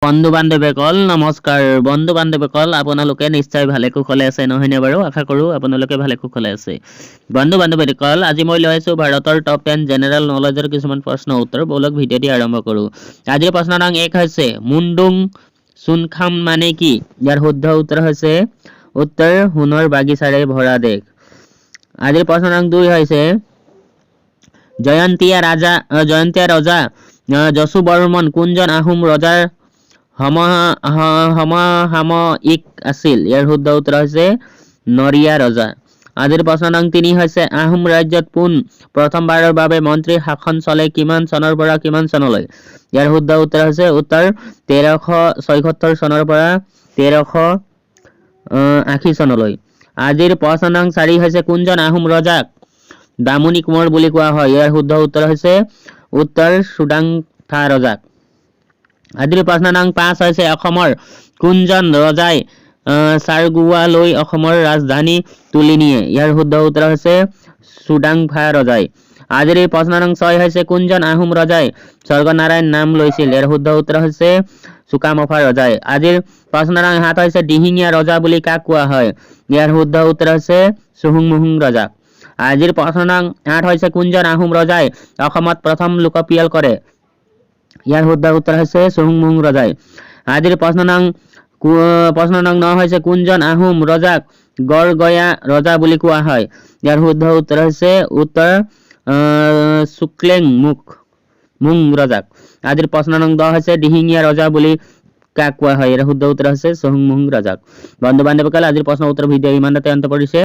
বন্ধু বান্ধৱীসকল নমস্কাৰ। বন্ধু বান্ধৱীসকল আপোনালোকে নিশ্চয় ভালে কুশলে আছে নহয়নে বাৰু? আশা কৰোঁ আপোনালোকে ভালে কুশলে আছে। বন্ধু বান্ধৱীসকল আজি মই লৈ আছোঁ ভাৰতৰ টপ 10 জেনেৰেল নলেজৰ কিছুমান প্ৰশ্ন উত্তৰ। বলক ভিডিঅ'টি আৰম্ভ কৰোঁ। আজিৰ প্ৰশ্ন নং 1 হৈছে মুণ্ডুং চুনখাম মানে কি? ইয়াৰ শুদ্ধ উত্তৰ হৈছে উত্তৰ সোণৰ বাগিচাৰে ভৰা দেশ। আজিৰ প্ৰশ্ন নং 2 হৈছে জয়ন্তীয়া ৰজা যশু বৰ্মন কোনজন আহোম ৰজাৰ সমসাময়িক আছিল? ইয়াৰ শুদ্ধ উত্তৰ হৈছে নৰিয়া ৰজা। আজিৰ প্ৰশ্ন নং 3 হৈছে আহোম ৰাজ্যত পোন প্ৰথমবাৰৰ বাবে মন্ত্ৰীৰ শাসন চলে কিমান চনৰ পৰা কিমান চনলৈ? ইয়াৰ শুদ্ধ উত্তৰ হৈছে উত্তৰ 1376 চনৰ পৰা 1380 চনলৈ। আজিৰ প্ৰশ্ন নং 4 হৈছে কোনজন আহোম ৰজাক বামুণী কোঁৱৰ বুলি কোৱা হয়? ইয়াৰ শুদ্ধ উত্তৰ হৈছে উত্তৰ চুডাংফা ৰজাক। আজিৰ প্ৰশ্ন নং 5 হৈছে অসমৰ কোনজন ৰজাই চাৰগুৱালৈ অসমৰ ৰাজধানী তুলি নিয়ে? ইয়াৰ শুদ্ধ উত্তৰ হৈছে চুডাংফা ৰজাই। আজিৰ প্ৰশ্ন নং 6 হৈছে কোনজন আহোম ৰজাই স্বৰ্গনাৰায়ণ নাম লৈছিল? ইয়াৰ শুদ্ধ উত্তৰ হৈছে চুকামফা ৰজাই। আজিৰ প্ৰশ্ন নং 7 হৈছে দিহিঙীয়া ৰজা বুলি কাক কোৱা হয়? ইয়াৰ শুদ্ধ উত্তৰ হৈছে চুহুংমুহুং ৰজাক। আজিৰ প্ৰশ্ন নং 8 হৈছে কোনজন আহোম ৰজাই অসমত প্ৰথম লোকপিয়ল কৰে? ইয়াৰ শুদ্ধ উত্তৰ হৈছে চুহুংমুহুং ৰজাই। আজিৰ প্ৰশ্ন নং 9 হৈছে কোনজন আহোম ৰজাক গড়গয়া ৰজা বুলি কোৱা হয়? ইয়াৰ শুদ্ধ উত্তৰ হৈছে উত্তৰ চুক্লেংমুং ৰজাক। আজিৰ প্ৰশ্ন নং 10 হৈছে দিহিঙীয়া ৰজা বুলি কাক কোৱা হয়? ইয়াৰ শুদ্ধ উত্তৰ হৈছে চুহুংমুহুং ৰজাক। বন্ধু বান্ধৱীসকল আজিৰ প্ৰশ্ন উত্তৰ ভিডিঅ' ইমানতে অন্ত পৰিছে।